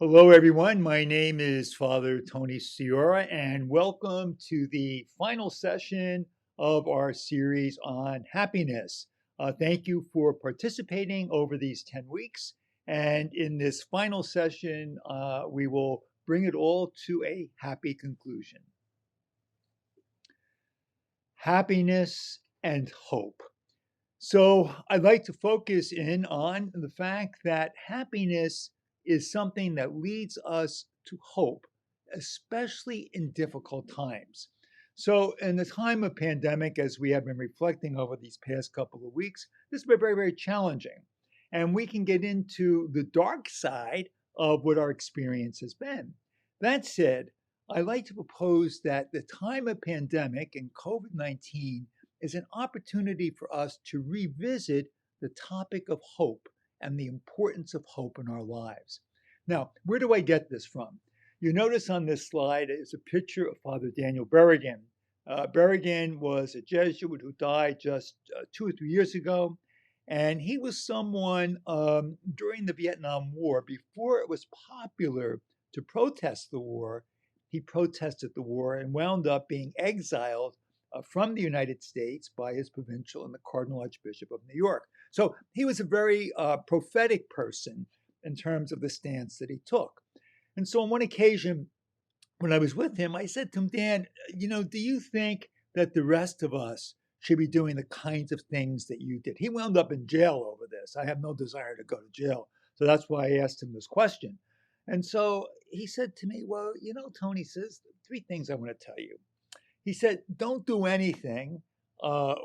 Hello, everyone. My name is Father Tony Ciorra, and welcome to the final session of our series on happiness. Thank you for participating over these 10 weeks. And in this final session, we will bring it all to a happy conclusion. Happiness and hope. So I'd like to focus in on the fact that happiness is something that leads us to hope, especially in difficult times. So in the time of pandemic, as we have been reflecting over these past couple of weeks, this has been very, very challenging. And we can get into the dark side of what our experience has been. That said, I like to propose that the time of pandemic and COVID-19 is an opportunity for us to revisit the topic of hope and the importance of hope in our lives. Now, where do I get this from? You notice on this slide is a picture of Father Daniel Berrigan. Berrigan was a Jesuit who died just 2 or 3 years ago. And he was someone during the Vietnam War, before it was popular to protest the war, he protested the war and wound up being exiled from the United States by his provincial and the Cardinal Archbishop of New York. So he was a very prophetic person in terms of the stance that he took. And so on one occasion, when I was with him, I said to him, Dan, do you think that the rest of us should be doing the kinds of things that you did? He wound up in jail over this. I have no desire to go to jail. So that's why I asked him this question. And so he said to me, well, Tony says, three things I want to tell you. He said, don't do anything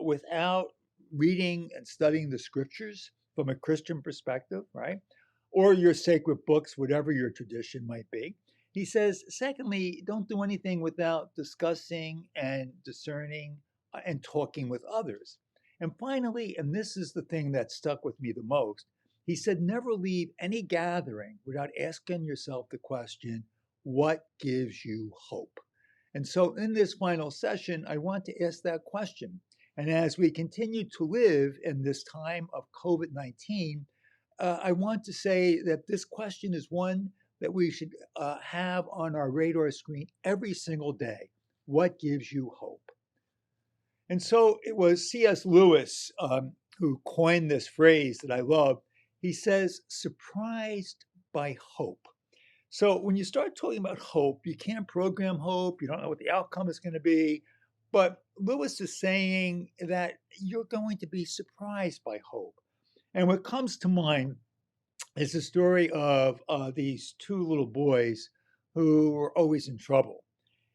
without reading and studying the scriptures from a Christian perspective, right? Or your sacred books, whatever your tradition might be. He says, secondly, don't do anything without discussing and discerning and talking with others. And finally, and this is the thing that stuck with me the most, he said, never leave any gathering without asking yourself the question, what gives you hope? And so in this final session, I want to ask that question. And as we continue to live in this time of COVID-19, I want to say that this question is one that we should have on our radar screen every single day. What gives you hope? And so it was C.S. Lewis who coined this phrase that I love. He says, surprised by hope. So when you start talking about hope, you can't program hope. You don't know what the outcome is going to be. But Lewis is saying that you're going to be surprised by hope. And what comes to mind is the story of these two little boys who were always in trouble.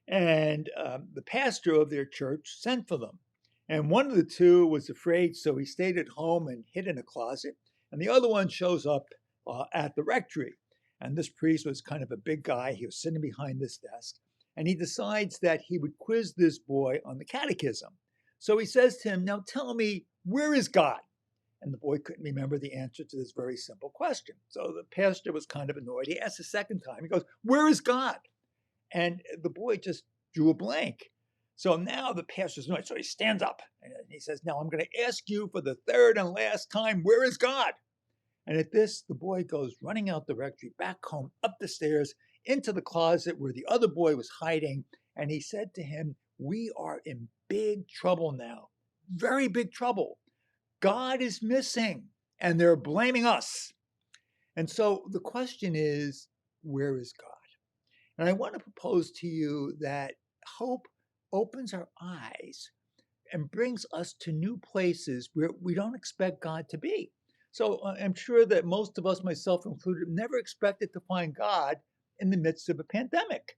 And the pastor of their church sent for them. And one of the two was afraid, so he stayed at home and hid in a closet. And the other one shows up at the rectory. And this priest was kind of a big guy. He was sitting behind this desk. And he decides that he would quiz this boy on the catechism. So he says to him, now tell me, where is God? And the boy couldn't remember the answer to this very simple question. So the pastor was kind of annoyed. He asked a second time. He goes, where is God? And the boy just drew a blank. So now the pastor's annoyed. So he stands up and he says, now I'm going to ask you for the third and last time, where is God? And at this, the boy goes running out the rectory, back home, up the stairs, into the closet where the other boy was hiding. And he said to him, we are in big trouble now, very big trouble. God is missing and they're blaming us. And so the question is, where is God? And I want to propose to you that hope opens our eyes and brings us to new places where we don't expect God to be. So I'm sure that most of us, myself included, never expected to find God in the midst of a pandemic.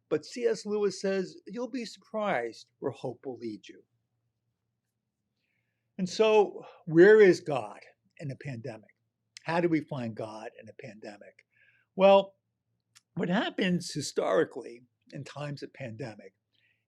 But C.S. Lewis says, you'll be surprised where hope will lead you. And so, where is God in a pandemic? How do we find God in a pandemic? Well, what happens historically in times of pandemic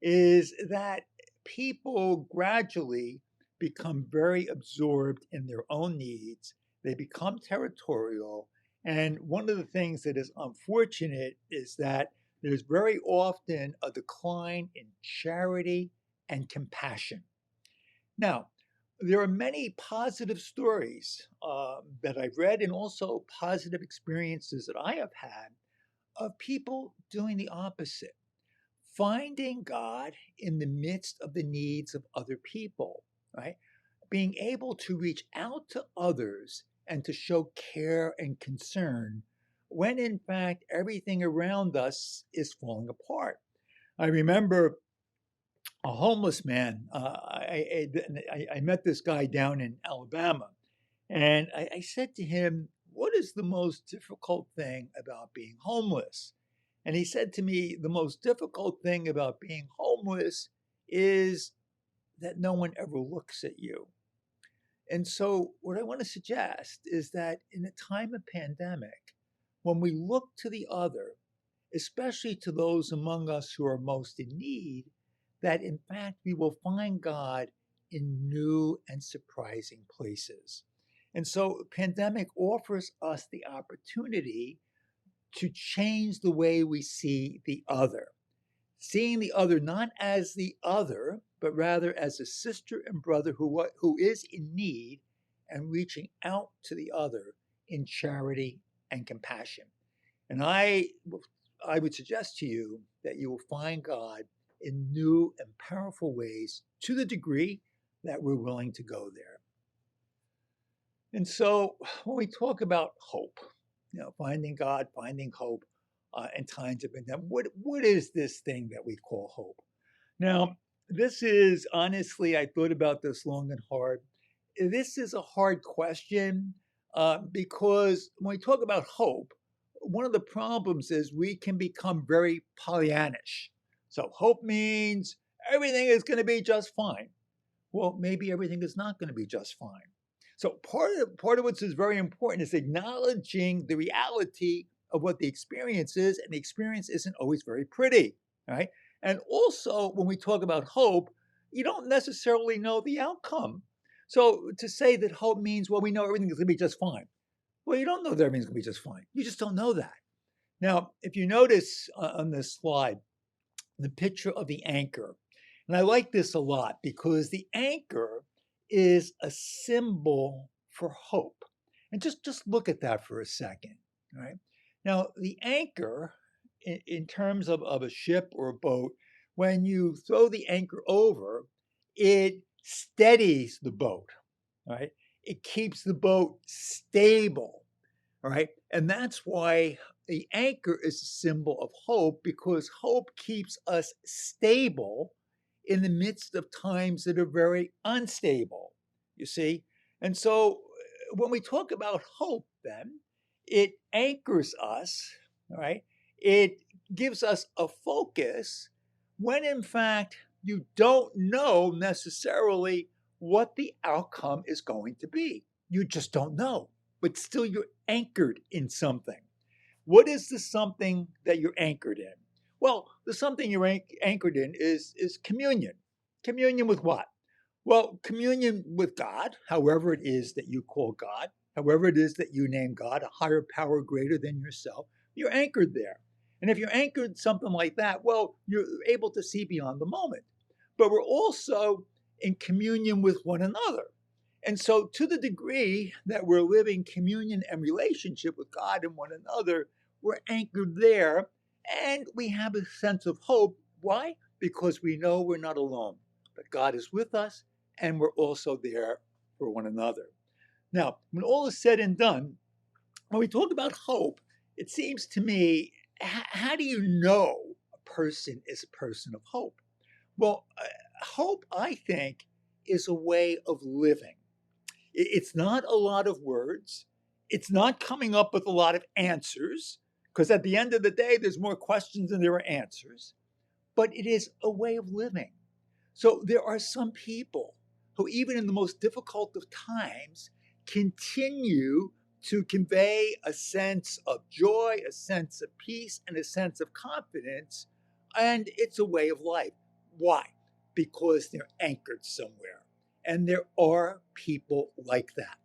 is that people gradually become very absorbed in their own needs. They become territorial. And one of the things that is unfortunate is that there's very often a decline in charity and compassion. Now, there are many positive stories that I've read and also positive experiences that I have had of people doing the opposite, finding God in the midst of the needs of other people, right? Being able to reach out to others and to show care and concern when in fact everything around us is falling apart. I remember a homeless man. I met this guy down in Alabama, and I said to him, "What is the most difficult thing about being homeless?" And he said to me, "The most difficult thing about being homeless is that no one ever looks at you." And so, what I want to suggest is that in a time of pandemic, when we look to the other, especially to those among us who are most in need, that in fact we will find God in new and surprising places. And so, pandemic offers us the opportunity to change the way we see the other, seeing the other not as the other, but rather as a sister and brother who is in need, and reaching out to the other in charity and compassion. And I would suggest to you that you will find God in new and powerful ways to the degree that we're willing to go there. And so when we talk about hope, finding God, finding hope in times of pandemic, what is this thing that we call hope? Now, this is honestly, I thought about this long and hard. This is a hard question because when we talk about hope, one of the problems is we can become very Pollyannish. So, hope means everything is going to be just fine. Well, maybe everything is not going to be just fine. So, part of what's is very important is acknowledging the reality of what the experience is, and the experience isn't always very pretty, right? And also, when we talk about hope, you don't necessarily know the outcome. So to say that hope means, well, we know everything is going to be just fine. Well, you don't know that everything's going to be just fine. You just don't know that. Now, if you notice on this slide, the picture of the anchor, and I like this a lot because the anchor is a symbol for hope. And just look at that for a second, right? Now, the anchor, in terms of a ship or a boat, when you throw the anchor over, it steadies the boat, right? It keeps the boat stable, right? And that's why the anchor is a symbol of hope, because hope keeps us stable in the midst of times that are very unstable, you see? And so when we talk about hope, then it anchors us, right? It gives us a focus when in fact you don't know necessarily what the outcome is going to be. You just don't know, but still you're anchored in something. What is the something that you're anchored in? Well, the something you're anchored in is communion. Communion with what? Well, communion with God, however it is that you call God, however it is that you name God, a higher power greater than yourself, you're anchored there. And if you're anchored something like that, well, you're able to see beyond the moment. But we're also in communion with one another. And so, to the degree that we're living communion and relationship with God and one another, we're anchored there, and we have a sense of hope. Why? Because we know we're not alone, but God is with us, and we're also there for one another. Now, when all is said and done, when we talk about hope, it seems to me, how do you know a person is a person of hope? Well, hope, I think, is a way of living. It's not a lot of words. It's not coming up with a lot of answers, because at the end of the day, there's more questions than there are answers. But it is a way of living. So there are some people who, even in the most difficult of times, continue to convey a sense of joy, a sense of peace, and a sense of confidence. And it's a way of life. Why? Because they're anchored somewhere. And there are people like that.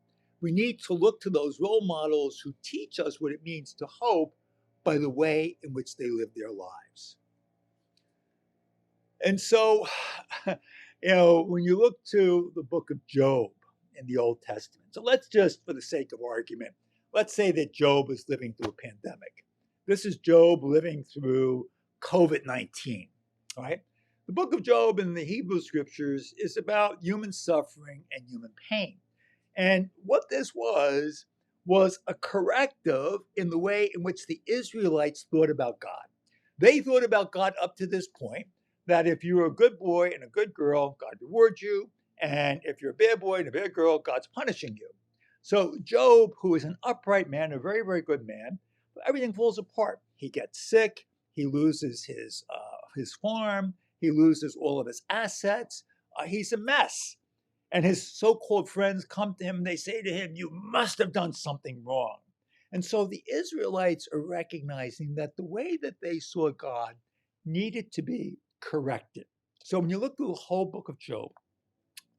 We need to look to those role models who teach us what it means to hope by the way in which they live their lives. And so, when you look to the book of Job in the Old Testament, so let's just, for the sake of argument, let's say that Job is living through a pandemic. This is Job living through COVID-19, right? The book of Job in the Hebrew scriptures is about human suffering and human pain. And what this was a corrective in the way in which the Israelites thought about God. They thought about God up to this point that if you're a good boy and a good girl, God rewards you. And if you're a bad boy and a bad girl, God's punishing you. So Job, who is an upright man, a very, very good man, everything falls apart. He gets sick. He loses his farm. He loses all of his assets. He's a mess. And his so-called friends come to him and they say to him, "You must have done something wrong." And so the Israelites are recognizing that the way that they saw God needed to be corrected. So when you look through the whole book of Job,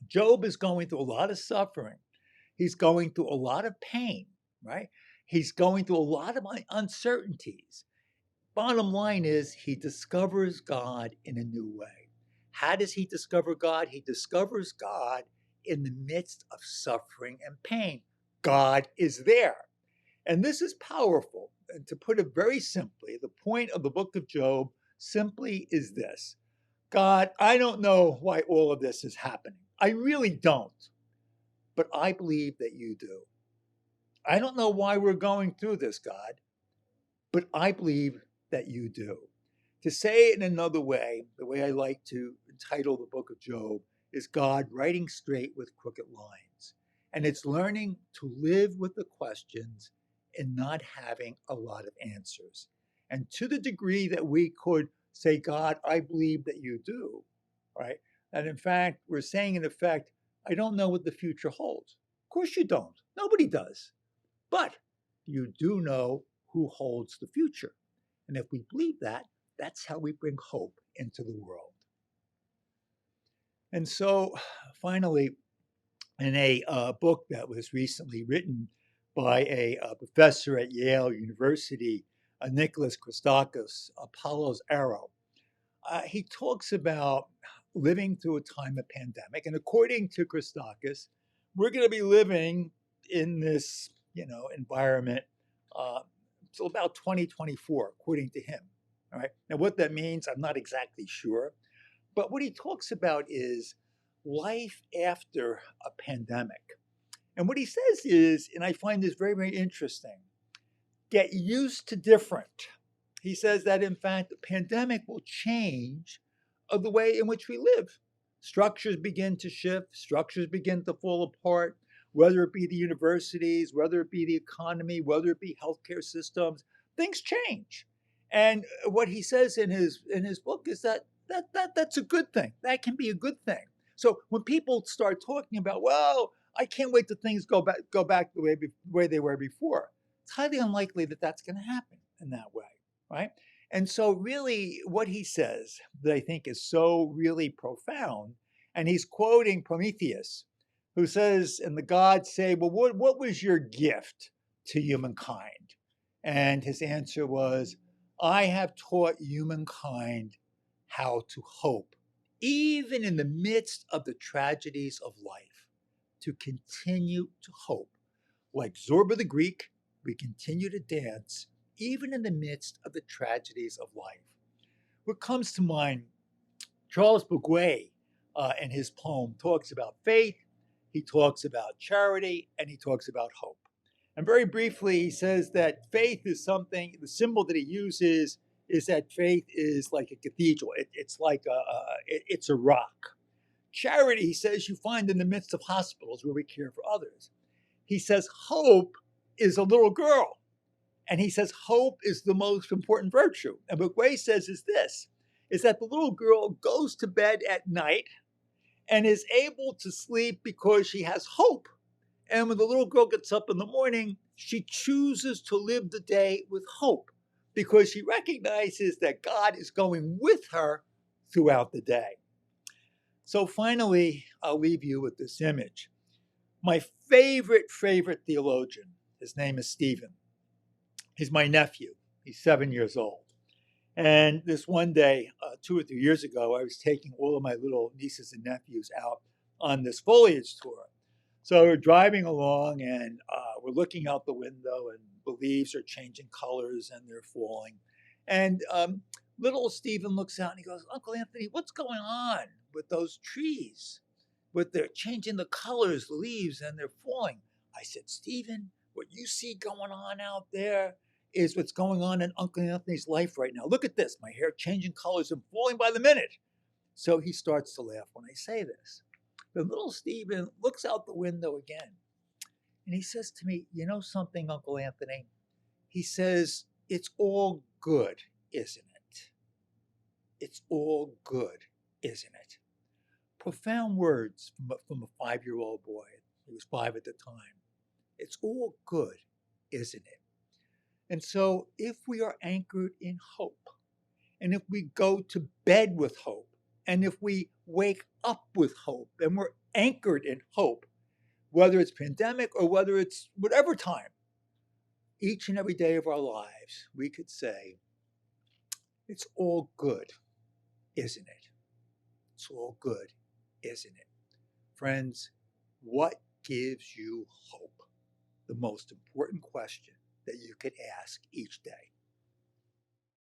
Job is going through a lot of suffering. He's going through a lot of pain, right? He's going through a lot of uncertainties. Bottom line is he discovers God in a new way. How does he discover God? He discovers God in the midst of suffering and pain. God is there. And this is powerful. And to put it very simply, the point of the book of Job simply is this: God, I don't know why all of this is happening. I really don't. But I believe that you do. I don't know why we're going through this, God, but I believe that you do. To say it in another way, the way I like to entitle the book of Job is God writing straight with crooked lines. And it's learning to live with the questions and not having a lot of answers. And to the degree that we could say, God, I believe that you do, right? And in fact, we're saying in effect, I don't know what the future holds. Of course you don't. Nobody does. But you do know who holds the future. And if we believe that, that's how we bring hope into the world. And so finally, in a book that was recently written by a professor at Yale University, Nicholas Christakis, Apollo's Arrow, he talks about living through a time of pandemic. And according to Christakis, we're going to be living in this, environment till about 2024, according to him. All right. Now, what that means, I'm not exactly sure. But what he talks about is life after a pandemic. And what he says is, and I find this very, very interesting, get used to different. He says that, in fact, the pandemic will change the way in which we live. Structures begin to shift, structures begin to fall apart, whether it be the universities, whether it be the economy, whether it be healthcare systems, things change. And what he says in his book is that's a good thing. That can be a good thing. So when people start talking about, well, I can't wait till things go back the way they were before, it's highly unlikely that that's going to happen in that way, right? And so really what he says that I think is so really profound, and he's quoting Prometheus, who says, and the gods say, well, what was your gift to humankind? And his answer was, I have taught humankind how to hope, even in the midst of the tragedies of life, to continue to hope. Like Zorba the Greek, we continue to dance, even in the midst of the tragedies of life. What comes to mind, Charles Bouguer, in his poem, talks about faith, he talks about charity, and he talks about hope. And very briefly, he says that faith is something, the symbol that he uses is that faith is like a cathedral. It's like it's a rock. Charity, he says, you find in the midst of hospitals where we care for others. He says hope is a little girl. And he says hope is the most important virtue. And what Gray says is this, is that the little girl goes to bed at night and is able to sleep because she has hope. And when the little girl gets up in the morning, she chooses to live the day with hope because she recognizes that God is going with her throughout the day. So finally, I'll leave you with this image. My favorite theologian, his name is Stephen. He's my nephew. He's 7 years old. And this one day, 2 or 3 years ago, I was taking all of my little nieces and nephews out on this foliage tour. So we're driving along and we're looking out the window and the leaves are changing colors and they're falling. And little Stephen looks out and he goes, Uncle Anthony, what's going on with those trees? With they're changing the colors, the leaves, and they're falling. I said, Stephen, what you see going on out there is what's going on in Uncle Anthony's life right now. Look at this, my hair changing colors and falling by the minute. So he starts to laugh when I say this. Then little Stephen looks out the window again and he says to me, you know something, Uncle Anthony? He says, it's all good, isn't it? It's all good, isn't it? Profound words from a 5-year-old boy. He was 5 at the time. It's all good, isn't it? And so if we are anchored in hope, and if we go to bed with hope, and if we wake up with hope, and we're anchored in hope, whether it's pandemic or whether it's whatever time, each and every day of our lives, we could say, it's all good, isn't it? It's all good, isn't it? Friends, what gives you hope? The most important question that you could ask each day.